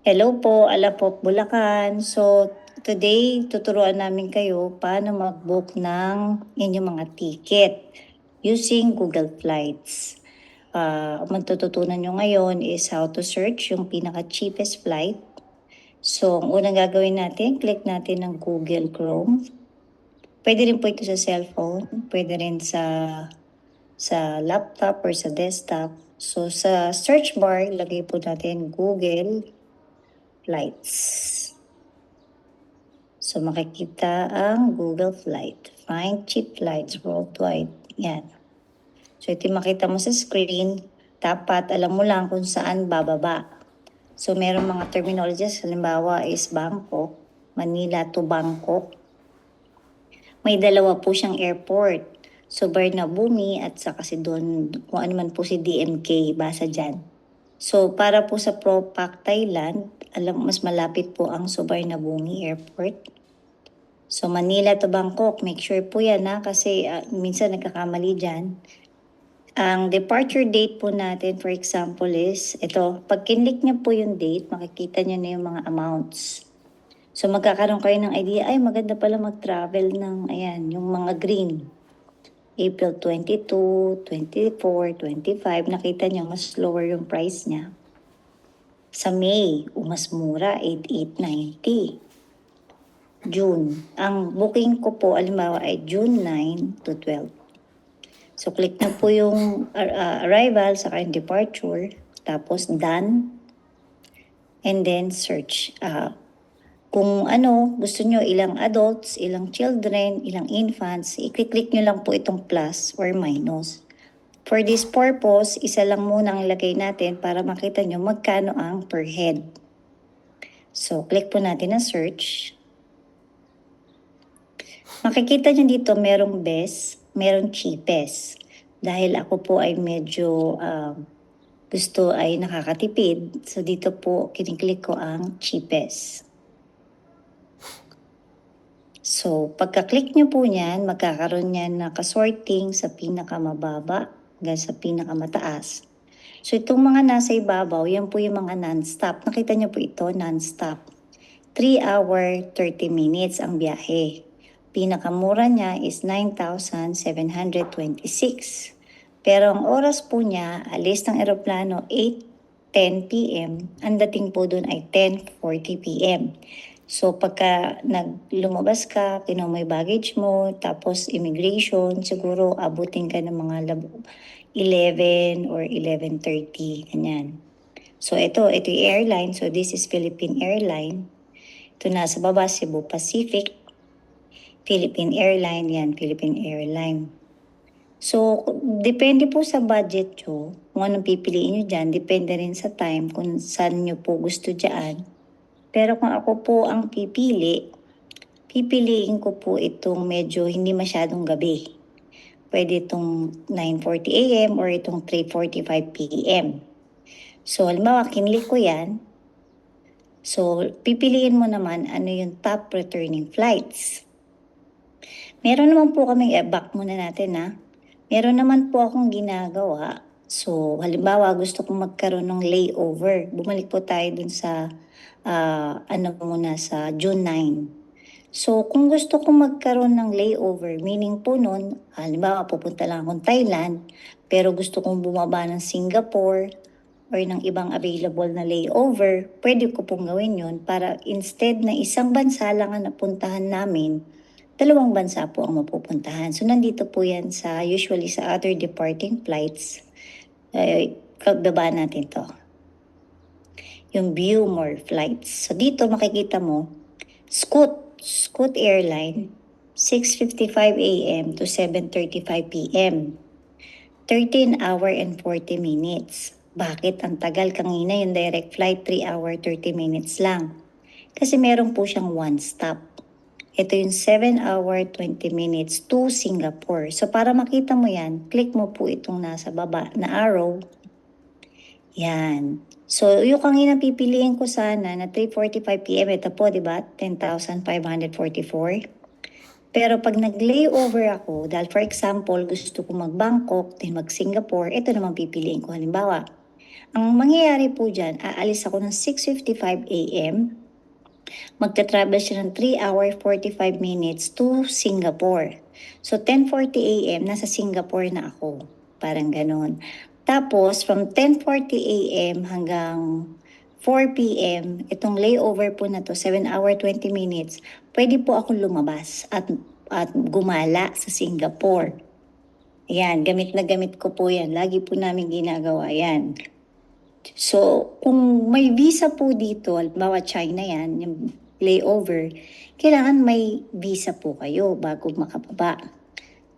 Hello po, Alapop, Bulacan. So, today, tuturuan namin kayo paano mag-book ng inyong mga ticket using Google Flights. Ang matututunan nyo ngayon is how to search yung pinaka-cheapest flight. So, ang unang gagawin natin, click natin ng Google Chrome. Pwede rin po ito sa cellphone, pwede rin sa laptop or sa desktop. So, sa search bar, lagay po natin Google Flights. So, makikita ang Google Flight. Find cheap flights worldwide. Yan. So, ito yung makita mo sa screen. Dapat alam mo lang kung saan bababa. So, merong mga terminologies. Halimbawa is Bangkok, Manila to Bangkok. May dalawa po siyang airport. So, Bernabumi at saka si doon, kung ano man po si DMK, basa dyan. So, para po sa Propac, Thailand, mas malapit po ang Suvarnabhumi Airport. So, Manila to Bangkok, make sure po yan kasi minsan nagkakamali dyan. Ang departure date po natin, for example, is ito. Pag kinlik niyo po yung date, makikita niyo na yung mga amounts. So, magkakaroon kayo ng idea, ay maganda pala mag-travel ng, ayan, yung mga green. April 22, 24, 25, nakita niyo mas lower yung price niya. Sa May, mas mura, 8890. June. Ang booking ko po, alimbawa, ay June 9 to 12. So, click na po yung arrival sa yung departure. Tapos, done. And then, search. Kung gusto nyo, ilang adults, ilang children, ilang infants, i-click nyo lang po itong plus or minus. For this purpose, isa lang muna ang ilagay natin para makita nyo magkano ang per head. So, click po natin na search. Makikita nyo dito merong best, merong cheapest. Dahil ako po ay medyo gusto ay nakakatipid. So dito po kiniklik ko ang cheapest. So pagka-click nyo po niyan, magkakaroon yan nakasorting sa pinakamababa hanggang sa pinakamataas. So itong mga nasa ibabaw, yan po yung mga non-stop. Nakita nyo po ito, non-stop. 3 hour 30 minutes ang biyahe. Pinakamura niya is 9,726. Pero ang oras po niya, alis ng eroplano 8:10 p.m., ang dating po doon ay 10:40 p.m. So pagka lumabas ka, kinuha mo yung baggage mo, tapos immigration, siguro abutin ka ng mga 11 or 11:30, ganyan. So ito yung airline. So this is Philippine Airline. Ito nasa baba, Cebu Pacific. Philippine Airline, yan, Philippine Airline. So, depende po sa budget nyo, kung anong pipiliin nyo dyan, depende rin sa time, kung saan nyo po gusto dyan. Pero kung ako po ang pipiliin ko po itong medyo hindi masyadong gabi. Pwede itong 9:40 a.m. or itong 3:45 p.m. So, halimbawa, kinlik ko yan. So, pipiliin mo naman ano yung top returning flights. Meron naman po kaming, back muna natin. Meron naman po akong ginagawa. So, halimbawa, gusto kong magkaroon ng layover. Bumalik po tayo dun sa, sa June 9. So, kung gusto kong magkaroon ng layover, meaning po nun, halimbawa, pupunta lang akong Thailand, pero gusto kong bumaba ng Singapore or ng ibang available na layover, pwede ko pong gawin yun para instead na isang bansa lang ang napuntahan namin, 2 bansa po ang mapupuntahan. So, nandito po yan usually sa other departing flights. Baba natin to. Yung view more flights. So, dito makikita mo, Scoot Airline, 6:55 a.m. to 7:35 p.m. 13 hour and 40 minutes. Bakit ang tagal? Kanina yung direct flight, 3 hour 30 minutes lang. Kasi meron po siyang one stop. Ito yung 7 hour 20 minutes to Singapore. So para makita mo yan, click mo po itong nasa baba na arrow. Yan. So yung kanina pipiliin ko sana na 3:45 p.m. Ito po, di ba? 10,544. Pero pag nag-layover ako, dahil for example, gusto ko mag-Bangkok, then mag-Singapore, ito naman pipiliin ko. Halimbawa, Ang mangyayari po dyan, aalis ako ng 6:55 a.m. Magta-travel siya ng 3 hour 45 minutes to Singapore. So 10:40 a.m. nasa Singapore na ako. Parang ganon. Tapos from 10:40 a.m. hanggang 4 p.m., itong layover po na to, 7 hour 20 minutes, pwede po akong lumabas at gumala sa Singapore. Ayan, gamit na gamit ko po yan. Lagi po namin ginagawa yan. So, kung may visa po dito, halimbawa China yan, yung layover, kailangan may visa po kayo bago makababa.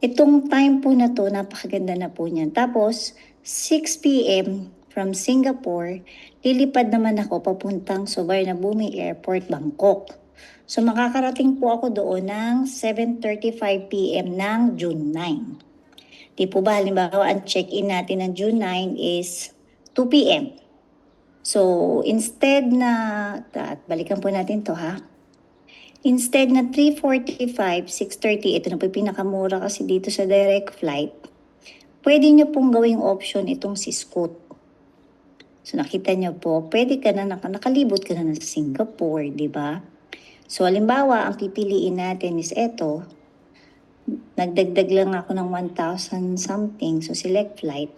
Itong time po na to, napakaganda na po niyan. Tapos, 6 p.m. from Singapore, lilipad naman ako papuntang Suvarnabhumi Airport, Bangkok. So, makakarating po ako doon ng 7:35 p.m. ng June 9. Di po ba, halimbawa, ang check-in natin ng June 9 is 2 p.m. So, instead na, balikan po natin to ha. Instead na 3:45, 6:30, ito na po yung pinakamura kasi dito sa direct flight, pwede nyo pong gawing option itong si Scoot. So, nakita nyo po, pwede ka na, nakalibot ka na sa Singapore, di ba? So, halimbawa, ang pipiliin natin is ito. Nagdagdag lang ako ng 1,000 something, so select flight.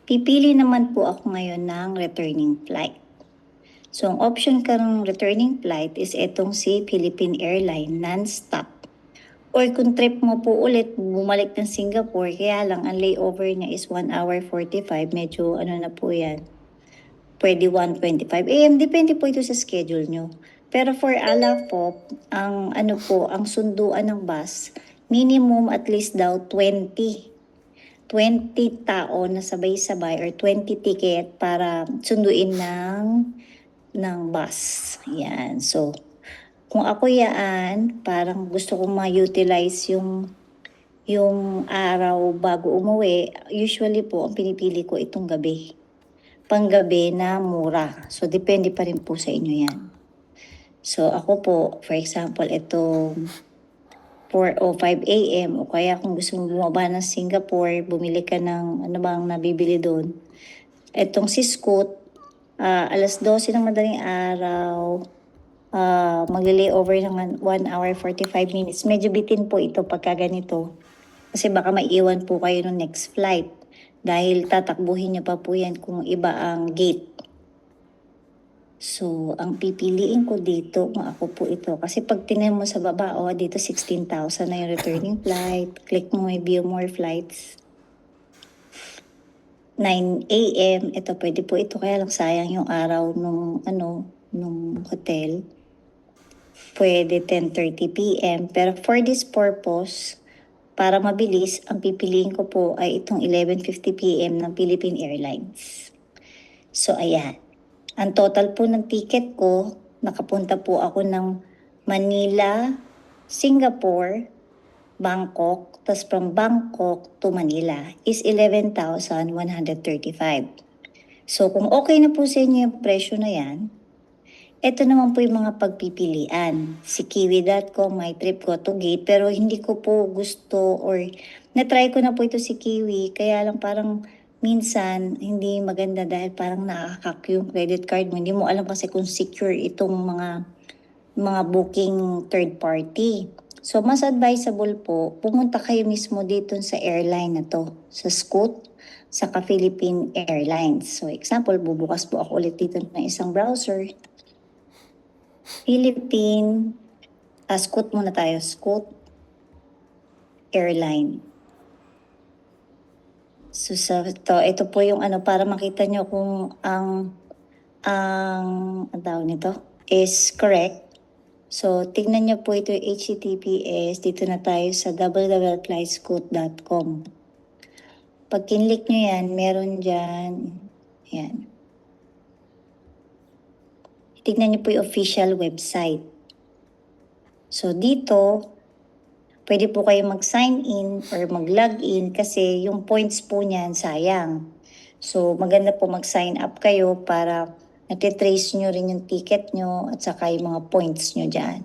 Pipili naman po ako ngayon ng returning flight. So, ang option ka ng returning flight is itong si Philippine Airlines non-stop. Or kung trip mo po ulit, bumalik ng Singapore, kaya lang ang layover niya is 1 hour 45, medyo ano na po yan. Pwede 1:25 a.m., depende po ito sa schedule nyo. Pero for Alapop, ang ano po, ang sunduan ng bus, minimum at least daw 20 tao na sabay-sabay or 20 ticket para sunduin ng bus. Yan. So, kung ako yaan, parang gusto kong ma-utilize yung araw bago umuwi, usually po, ang pinipili ko itong gabi. Panggabi na mura. So, depende pa rin po sa inyo yan. So, ako po, for example, ito 4:05 a.m. o kaya kung gusto mo bumaba ng Singapore, bumili ka ng ano bang nabibili doon. Itong si Scoot, alas 12 ng madaling araw, magle-layover ng 1 hour 45 minutes. Medyo bitin po ito pagka ganito. Kasi baka maiwan po kayo ng next flight. Dahil tatakbuhin niyo pa po yan kung iba ang gate. So, ang pipiliin ko dito, kung ako po ito. Kasi pag tinan mo sa baba, dito 16,000 na yung returning flight. Click mo may view more flights. 9 a.m. Ito, pwede po ito. Kaya lang sayang yung araw nung hotel. Pwede 10:30 p.m. Pero for this purpose, para mabilis, ang pipiliin ko po ay itong 11:50 p.m. ng Philippine Airlines. So, ayan. Ang total po ng ticket ko, nakapunta po ako ng Manila, Singapore, Bangkok, tapos from Bangkok to Manila is 11,135. So, kung okay na po sa inyo yung presyo na yan, ito naman po yung mga pagpipilian. Si Kiwi.com, my trip ko to gate, pero hindi ko po gusto or na-try ko na po ito si Kiwi, kaya lang parang minsan hindi maganda dahil parang nakakak yung credit card mo. Hindi mo alam kasi kung secure itong mga booking third party. So, mas advisable po, pumunta kayo mismo dito sa airline na to, sa Scoot, sa Philippine Airlines. So, example, bubukas po ako ulit dito ng isang browser. Philippine, Scoot muna tayo, Scoot Airline. So, ito po yung para makita nyo kung ang tawag nito is correct. So, tignan nyo po ito yung HTTPS. Dito na tayo sa www.flyscoot.com. Pag kinlik nyo yan, meron dyan, yan. Tignan nyo po yung official website. So, dito, pwede po kayo mag-sign in or mag-log in kasi yung points po niyan sayang. So, maganda po mag-sign up kayo para natitrace nyo rin yung ticket nyo at saka yung mga points nyo dyan.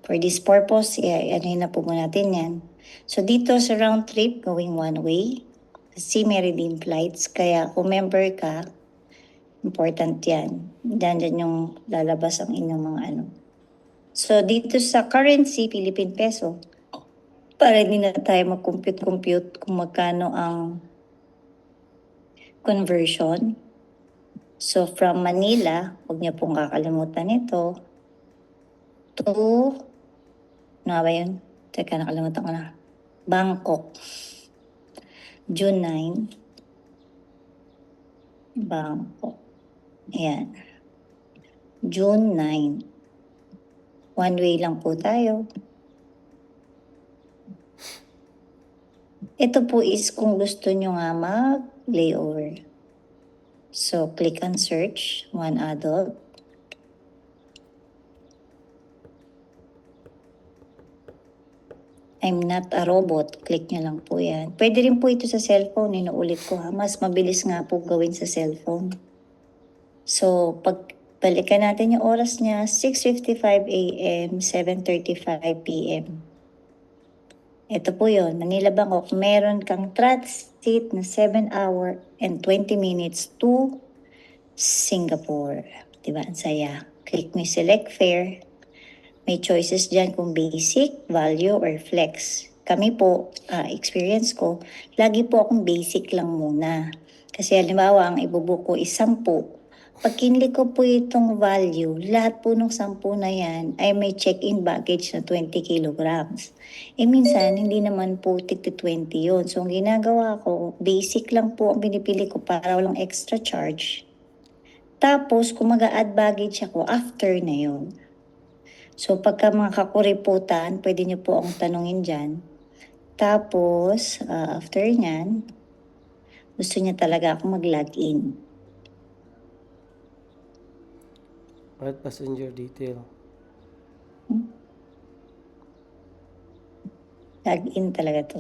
For this purpose, ano na po muna natin yan. So, dito sa round trip, going one way. See may redeem flights. Kaya kung member ka, important yan. Diyan yung lalabas ang inyong mga ano. So dito sa currency, Philippine peso, para hindi na tayo mag-compute kung magkano ang conversion. So from Manila, huwag niyo pong kakalimutan ito, to, ano ba yun? Teka, nakalimutan ko na. Bangkok. June 9. Bangkok. Ayan. June 9. One way lang po tayo. Ito po is kung gusto nyo nga mag-layover. So, click on search, one adult. I'm not a robot. Click nyo lang po yan. Pwede rin po ito sa cellphone. Inuulit ko ha. Mas mabilis nga po gawin sa cellphone. So, pag balikan natin yung oras niya, 6:55 a.m., 7:35 p.m. Ito po yun, Manila Bangkok. Meron kang transit na 7 hour and 20 minutes to Singapore. Diba? Ang saya. Click mo select fare. May choices dyan kung basic, value, or flex. Kami po, experience ko, lagi po akong basic lang muna. Kasi halimbawa, ang ibubook ko is 10. Pag kinlik ko po itong value, lahat po ng 10 na yan ay may check-in baggage na 20 kilograms. Minsan, hindi naman po tigti 20 yun. So, ang ginagawa ko, basic lang po ang pinipili ko para walang extra charge. Tapos, kung mag-a-add baggage ako, after na yun. So, pagka mga kakuriputan, pwede niyo po akong tanungin dyan. Tapos, after nyan, gusto niya talaga ako mag-login. Add passenger detail. Login talaga to.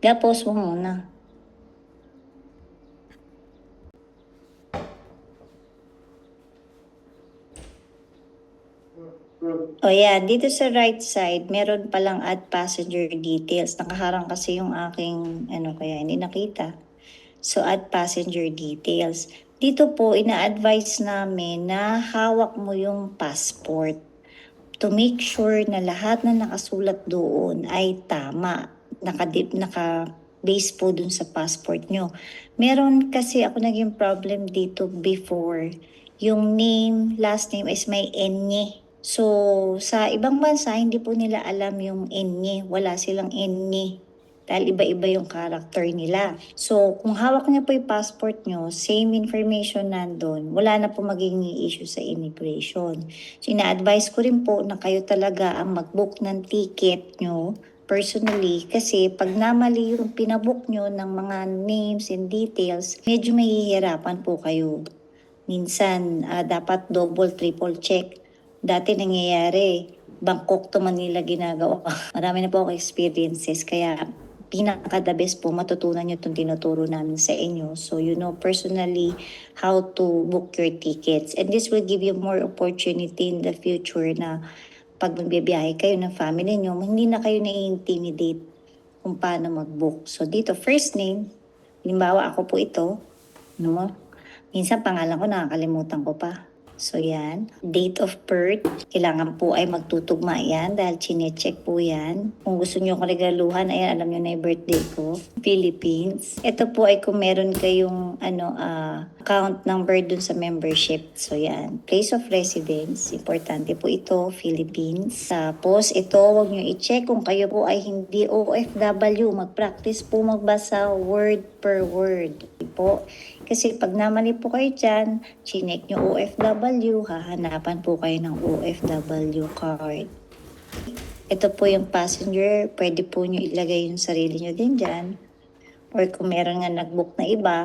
Tapos mo muna. O yan, dito sa right side, meron palang add passenger details. Nakaharang kasi yung aking, kaya hindi nakita. So, add passenger details. Dito po, ina-advise namin na hawak mo yung passport to make sure na lahat na nakasulat doon ay tama. Naka-base po dun sa passport nyo. Meron kasi ako naging problem dito before. Yung name, last name is may enye. So, sa ibang bansa, hindi po nila alam yung enye. Wala silang enye. Dahil iba-iba yung character nila. So, kung hawak niya po yung passport nyo, same information nandun, wala na po magiging issue sa immigration. So, ina-advise ko rin po na kayo talaga ang mag-book ng ticket nyo personally kasi pag namali yung pinabook nyo ng mga names and details, medyo mahihirapan po kayo. Minsan, dapat double, triple check. Dati nangyayari, Bangkok to Manila ginagawa. Marami na po ako experiences, kaya pinaka-the best po, matutunan nyo itong tinuturo namin sa inyo. So you know personally how to book your tickets. And this will give you more opportunity in the future na pag magbibiyahe kayo ng family nyo, hindi na kayo na-intimidate kung paano mag-book. So dito, first name, halimbawa ako po ito, minsan pangalan ko nakakalimutan ko pa. So yan, date of birth, kailangan po ay magtutugma yan dahil chinecheck po yan. Kung gusto nyo akong regaluhan, ayan, alam nyo na yung birthday ko. Philippines. Ito po ay kung meron kayong account number dun sa membership. So yan, place of residence, importante po ito, Philippines. Tapos ito, huwag nyo i-check kung kayo po ay hindi OFW. Mag-practice po magbasa word per word po. Kasi pag namali po kayo dyan, chinek nyo OFW, hahanapan po kayo ng OFW card. Ito po yung passenger, pwede po nyo ilagay yung sarili nyo din dyan. Or kung meron nga nag-book na iba,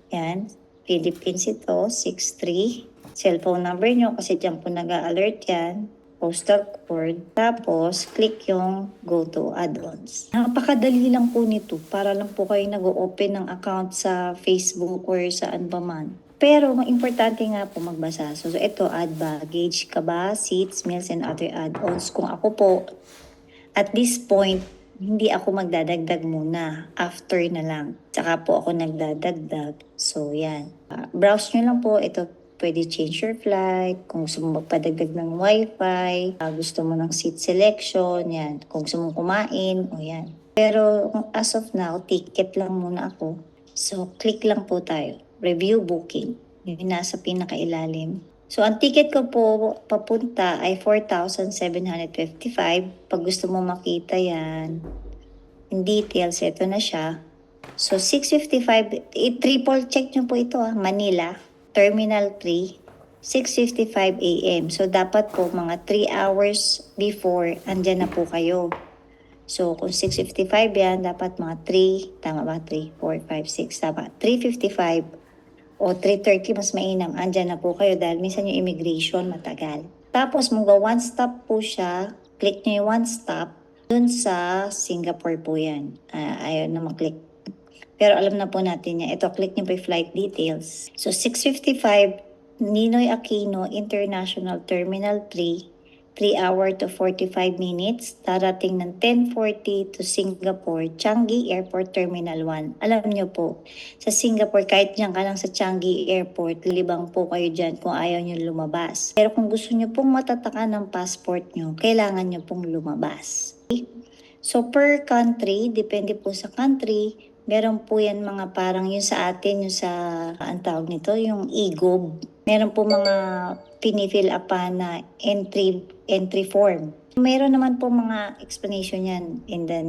yan, Philippines ito, 63. Cellphone number nyo kasi dyan po nag-alert yan. Postal code. Tapos, click yung go to add-ons. Napakadali lang po nito para lang po kayo nag-open ng account sa Facebook or saan ba man. Pero, ang importante nga po magbasa. So, ito, add baggage, kaba, seats, meals, and other add-ons. Kung ako po, at this point, hindi ako magdadagdag muna. After na lang. Tsaka po ako nagdadagdag. So, yan. Browse nyo lang po. Ito, pwede change your flight. Kung gusto mo magpadagdag ng wifi. Gusto mo ng seat selection. Yan. Kung gusto mo kumain. O yan. Pero as of now, ticket lang muna ako. So, click lang po tayo. Review booking. Yung nasa pinakailalim. So, ang ticket ko po papunta ay 4,755. Pag gusto mo makita yan, in details, ito na siya. So, 6:55, triple check nyo po ito Manila, Terminal 3, 6:55 a.m. So, dapat po mga 3 hours before, andyan na po kayo. So, kung 6:55 yan, dapat mga 3, tama ba? 3, 4, 5, 6, tama. 3:55 o 3:30 mas mainam, andyan na po kayo dahil minsan yung immigration matagal. Tapos mag one stop po siya, click nyo yung one stop, dun sa Singapore po yan. Ayaw na maklik. Pero alam na po natin yan. Ito, click nyo po yung flight details. So 6:55, Ninoy Aquino International Terminal 3, 3 hour to 45 minutes, darating ng 10:40 to Singapore, Changi Airport Terminal 1. Alam nyo po, sa Singapore, kahit dyan ka lang sa Changi Airport, libang po kayo dyan kung ayaw nyo lumabas. Pero kung gusto nyo pong matatakan ng passport nyo, kailangan nyo pong lumabas. So per country, depende po sa country, meron po yan mga parang yung sa atin, yung sa, ang tawag nito, yung e-gob. Meron po mga pinifill upan na entry form. Meron naman po mga explanation yan in the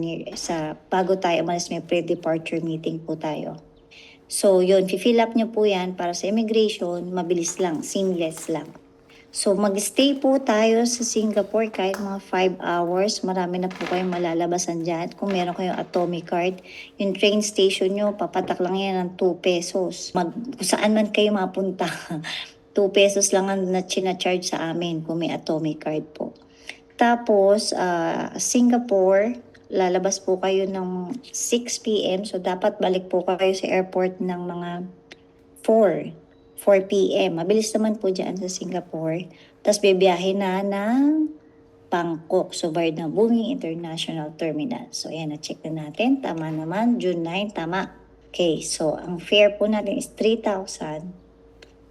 bago tayo umalis, may pre-departure meeting po tayo. So yun, fill up nyo po yan para sa immigration, mabilis lang, seamless lang. So mag-stay po tayo sa Singapore kahit mga 5 hours. Marami na po kayong malalabasan dyan. Kung meron kayong atomic card, yung train station nyo, papatak lang yan ng 2 pesos. Kung saan man kayo mapunta, 2 pesos lang ang na-charge sa amin kung may atomic card po. Tapos, Singapore, lalabas po kayo ng 6 p.m. So, dapat balik po kayo sa airport ng mga 4 p.m. Mabilis naman po dyan sa Singapore. Tapos, bibiyahe na ng Bangkok. So, Burnabungi International Terminal. So, ayan, na-check na natin. Tama naman. June 9, tama. Okay, so, ang fare po natin is 3,000.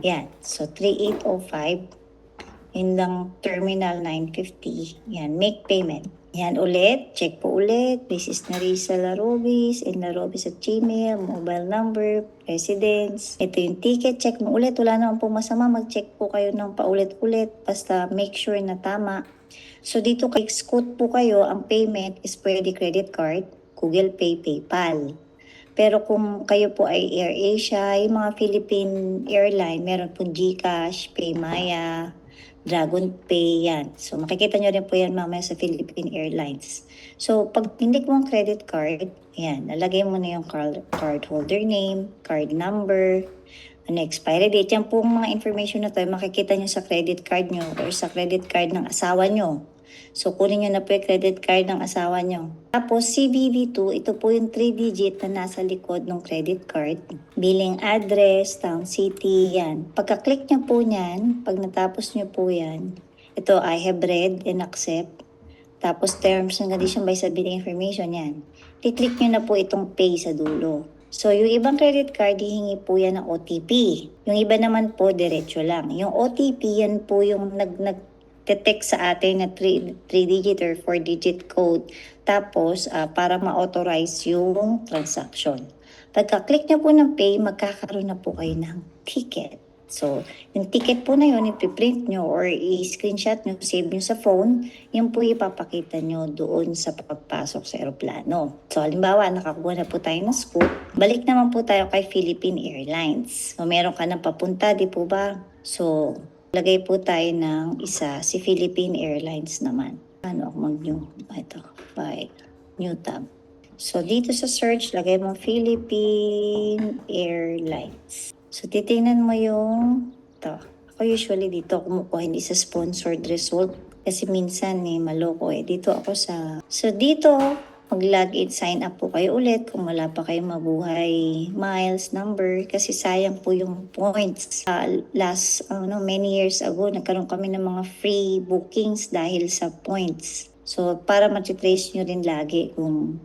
Yan. So, 3,805. Yun lang, Terminal 950. Yan, make payment. Yan ulit, check po ulit. This is Narisa Larobis, in Larobis at Gmail, mobile number, residence. Ito yung ticket, check mo ulit. Wala naman po masama, mag-check po kayo ng paulit-ulit. Basta make sure na tama. So dito kay Scoot po kayo, ang payment is pwede credit card, Google Pay, PayPal. Pero kung kayo po ay AirAsia, yung mga Philippine Airline, meron po GCash, PayMaya, Dragon Pay, yan. So, makikita nyo rin po yan mamaya sa Philippine Airlines. So, pag pinlik mo ang credit card, yan, nalagay mo na yung card holder name, card number, ano, expiry date. Yan po mga information na to, makikita nyo sa credit card nyo or sa credit card ng asawa nyo. So, kunin nyo na po yung credit card ng asawa nyo. Tapos, CVV2, ito po yung 3-digit na nasa likod ng credit card. Billing address, town, city, yan. Pagka-click nyo po yan, pag natapos nyo po yan, ito, I have read and accept. Tapos, terms and conditions by submitting information, yan. I-click nyo na po itong pay sa dulo. So, yung ibang credit card, hihingi po yan ng OTP. Yung iba naman po, diretso lang. Yung OTP, yan po yung detect sa atin na 3-digit or 4-digit code. Tapos, para ma-authorize yung transaction. Pagka-click nyo po ng pay, magkakaroon na po kayo ng ticket. So, yung ticket po na yun, ipiprint nyo or i-screenshot nyo, save nyo sa phone, yun po ipapakita nyo doon sa pagpasok sa aeroplano. So, halimbawa, nakakuha na po tayo ng scoop. Balik naman po tayo kay Philippine Airlines. So, meron ka nang papunta, di po ba? So, lagay po tayo ng isa, si Philippine Airlines naman. Ano ako mag-new? Ito, by new tab. So, dito sa search, lagay mo Philippine Airlines. So, titingnan mo yung ito. Ako usually dito kumukuha, hindi sa sponsored result. Kasi minsan maloko Dito ako sa... So, dito, mag-login, sign up po kayo ulit kung wala pa kayong mabuhay miles, number, kasi sayang po yung points. Many years ago, nagkaroon kami ng mga free bookings dahil sa points. So, para ma-trace nyo rin lagi kung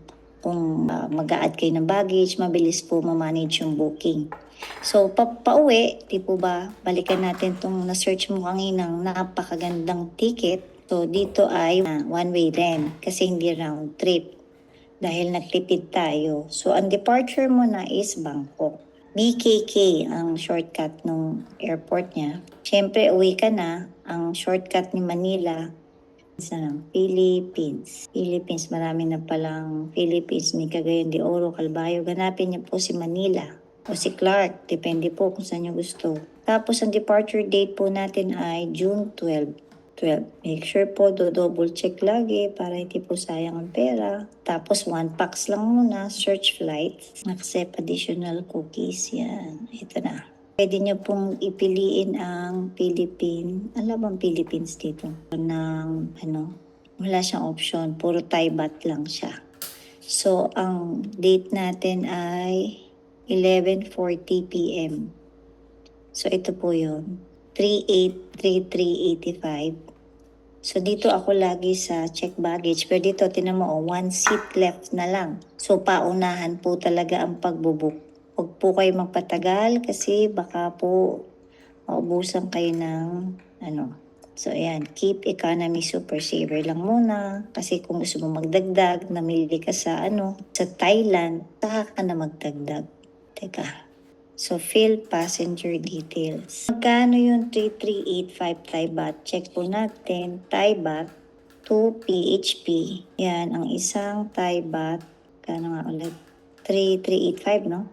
mag-a-add kayo ng baggage, mabilis po ma-manage yung booking. So, pauwi, di po ba, balikan natin itong na-search mo kaninang napakagandang ticket. So, dito ay one-way rin kasi hindi round trip dahil nagtipid tayo. So, ang departure mo na is Bangkok. BKK ang shortcut ng airport niya. Siyempre, uwi ka na. Ang shortcut ni Manila sa Philippines. Philippines, marami na palang Philippines. May Cagayan de Oro, Calbayo. Ganapin niyo po si Manila o si Clark. Depende po kung saan niyo gusto. Tapos, ang departure date po natin ay June 12. Make sure po double check lagi para hindi po sayang ang pera. Tapos, one packs lang muna. Search flights. Accept additional cookies. Yan. Ito na. Pwede nyo pong ipiliin ang Philippine, alam bang Philippines dito? Wala siyang option, puro Thai baht lang siya. So, ang date natin ay 11:40 p.m. So, ito po yun, 383385. So, dito ako lagi sa check baggage. Pero dito, tinan mo, one seat left na lang. So, paunahan po talaga ang pagbubuk. Huwag po kayo magpatagal kasi baka po maubusan kayo ng So, ayan, keep economy super saver lang muna. Kasi kung gusto mo magdagdag, namili ka sa Thailand, saka ka na magdagdag. Teka. So, fill passenger details. Magkano yung 3385 Thai baht? Check po natin. Thai baht to PHP. Yan, ang isang Thai baht. Kano nga ulit? 3385, no?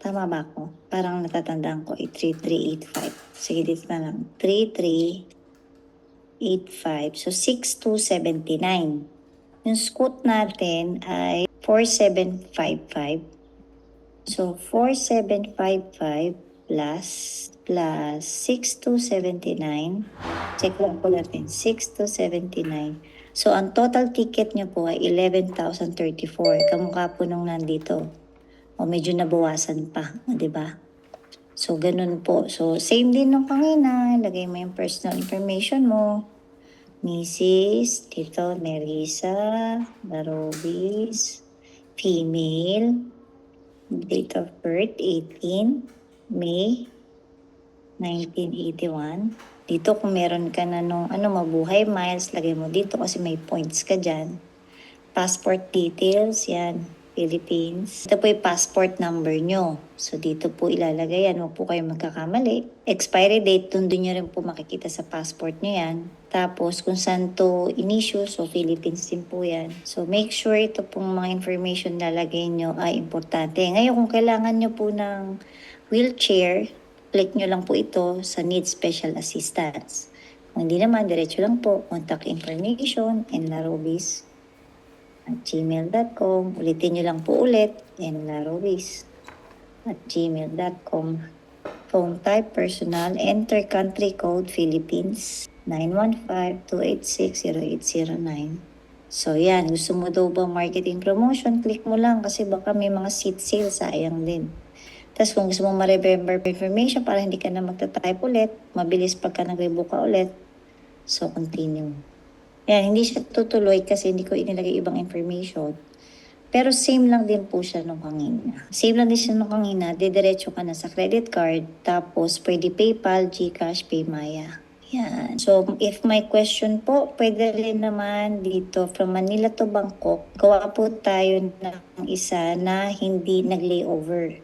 Tama ba ako? Parang natatandaan ko, 3385. Sige, dito na lang. 3385. So, 6279. Yung scoot natin ay 4755. So, 4755 plus 6279. Check lang po natin. 6279. So, ang total ticket nyo po ay 11,034. Kamukha po nung nandito. O medyo nabawasan pa, di ba? So, ganun po. So, same din nung kanina. Lagay mo yung personal information mo. Mrs. Tito Nerissa Darobis, female, date of birth 18 May 1981. Dito kung meron ka na mabuhay miles, lagay mo dito kasi may points ka dyan. Passport details, yan, Philippines. Ito po yung passport number nyo. So, dito po ilalagay yan. Huwag po kayo magkakamali. Expiry date, doon nyo rin po makikita sa passport nyo yan. Tapos, kung saan to in-issue, so Philippines din po yan. So, make sure ito pong mga information na lagay nyo ay importante. Ngayon, kung kailangan nyo po ng wheelchair, click nyo lang po ito sa Need Special Assistance. Kung hindi naman, diretso lang po, contact information and Larobis at gmail.com. Ulitin nyo lang po ulit, nlarobis at gmail.com. Phone type, personal, enter country code, Philippines, 915-286-0809. So yan, gusto mo daw ba marketing promotion, click mo lang kasi baka may mga seat sale, sayang din. Tapos kung gusto mo ma-remember information para hindi ka na magta-type ulit, mabilis pagka nag-rebook ka ulit, so continue. Yan, hindi siya tutuloy kasi hindi ko inilagay ibang information. Pero same lang din po siya nung kanina. Same lang din siya nung kanina, didiretso ka na sa credit card, tapos pwede PayPal, GCash, PayMaya. Yan. So, if may question po, pwede rin naman dito from Manila to Bangkok. Gawa po tayo ng isa na hindi nag-layover.